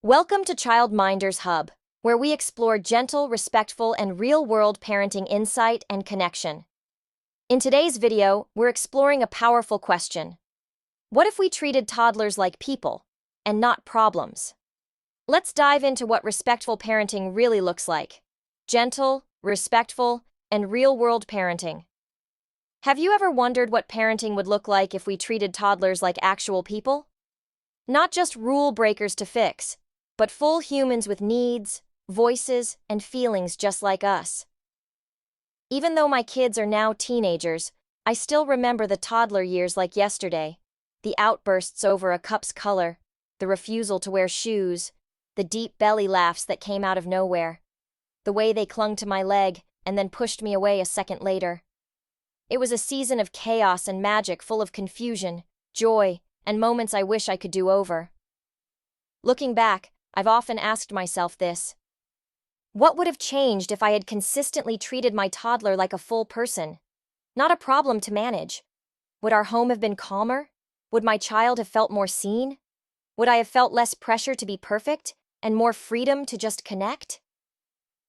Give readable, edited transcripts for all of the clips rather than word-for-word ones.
Welcome to Childminder's Hub, where we explore gentle, respectful, and real-world parenting insight and connection. In today's video, we're exploring a powerful question. What if we treated toddlers like people, and not problems? Let's dive into what respectful parenting really looks like. Gentle, respectful, and real-world parenting. Have you ever wondered what parenting would look like if we treated toddlers like actual people? Not just rule breakers to fix, but full humans with needs, voices, and feelings just like us. Even though my kids are now teenagers, I still remember the toddler years like yesterday. The outbursts over a cup's color, the refusal to wear shoes, the deep belly laughs that came out of nowhere, the way they clung to my leg and then pushed me away a second later. It was a season of chaos and magic, full of confusion, joy, and moments I wish I could do over. Looking back, I've often asked myself this. What would have changed if I had consistently treated my toddler like a full person, not a problem to manage? Would our home have been calmer? Would my child have felt more seen? Would I have felt less pressure to be perfect and more freedom to just connect?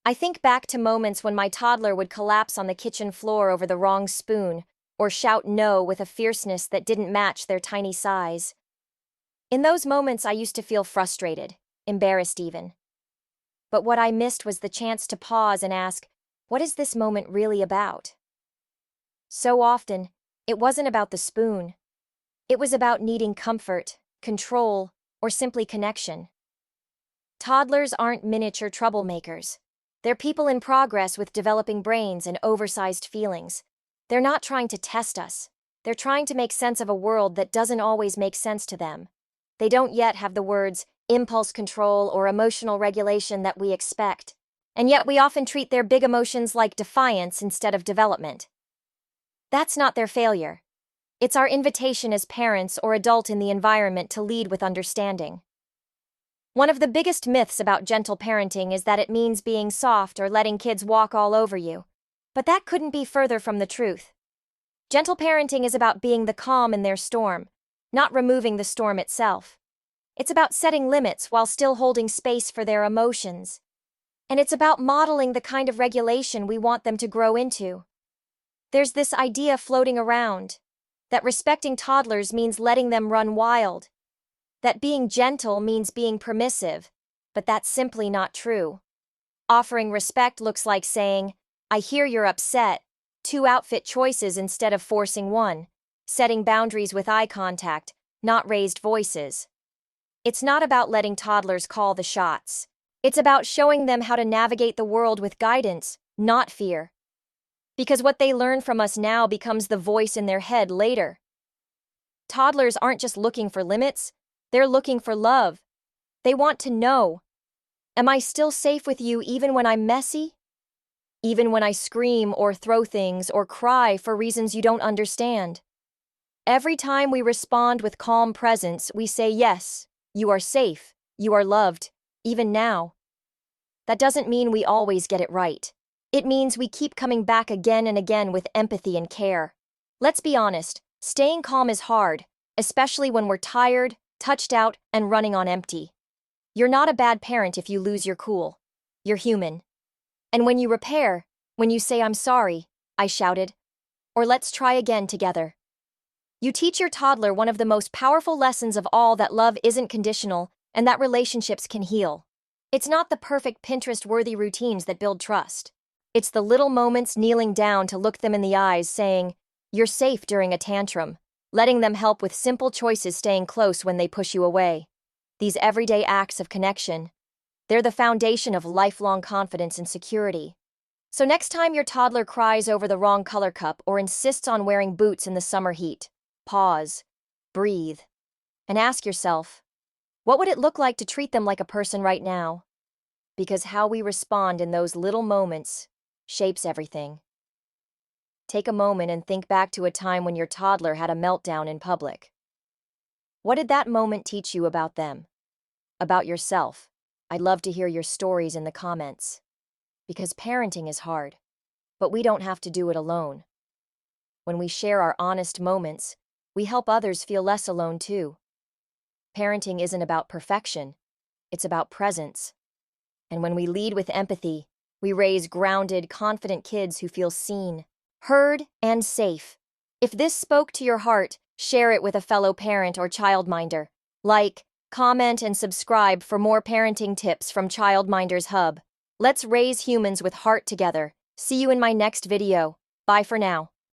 I think back to moments when my toddler would collapse on the kitchen floor over the wrong spoon or shout no with a fierceness that didn't match their tiny size. In those moments, I used to feel frustrated, embarrassed even. But what I missed was the chance to pause and ask, what is this moment really about? So often, it wasn't about the spoon. It was about needing comfort, control, or simply connection. Toddlers aren't miniature troublemakers. They're people in progress with developing brains and oversized feelings. They're not trying to test us. They're trying to make sense of a world that doesn't always make sense to them. They don't yet have the words impulse control or emotional regulation that we expect, and yet we often treat their big emotions like defiance instead of development. That's not their failure. It's our invitation as parents or adult in the environment to lead with understanding. One of the biggest myths about gentle parenting is that it means being soft or letting kids walk all over you. But that couldn't be further from the truth. Gentle parenting is about being the calm in their storm, not removing the storm itself. It's about setting limits while still holding space for their emotions. And it's about modeling the kind of regulation we want them to grow into. There's this idea floating around that respecting toddlers means letting them run wild, that being gentle means being permissive, but that's simply not true. Offering respect looks like saying, I hear you're upset, 2 outfit choices instead of forcing one, setting boundaries with eye contact, not raised voices. It's not about letting toddlers call the shots. It's about showing them how to navigate the world with guidance, not fear. Because what they learn from us now becomes the voice in their head later. Toddlers aren't just looking for limits, they're looking for love. They want to know, am I still safe with you even when I'm messy? Even when I scream or throw things or cry for reasons you don't understand? Every time we respond with calm presence, we say yes. You are safe, you are loved, even now. That doesn't mean we always get it right. It means we keep coming back again and again with empathy and care. Let's be honest, staying calm is hard, especially when we're tired, touched out, and running on empty. You're not a bad parent if you lose your cool. You're human. And when you repair, when you say I'm sorry, I shouted, or let's try again together. You teach your toddler one of the most powerful lessons of all, that love isn't conditional and that relationships can heal. It's not the perfect Pinterest-worthy routines that build trust. It's the little moments kneeling down to look them in the eyes saying, you're safe during a tantrum, letting them help with simple choices, staying close when they push you away. These everyday acts of connection, they're the foundation of lifelong confidence and security. So next time your toddler cries over the wrong color cup or insists on wearing boots in the summer heat, pause, breathe, and ask yourself, what would it look like to treat them like a person right now? Because how we respond in those little moments shapes everything. Take a moment and think back to a time when your toddler had a meltdown in public. What did that moment teach you about them? About yourself? I'd love to hear your stories in the comments. Because parenting is hard, but we don't have to do it alone. When we share our honest moments, we help others feel less alone too. Parenting isn't about perfection, it's about presence. And when we lead with empathy, we raise grounded, confident kids who feel seen, heard, and safe. If this spoke to your heart, share it with a fellow parent or childminder. Like, comment, and subscribe for more parenting tips from Childminder's Hub. Let's raise humans with heart together. See you in my next video. Bye for now.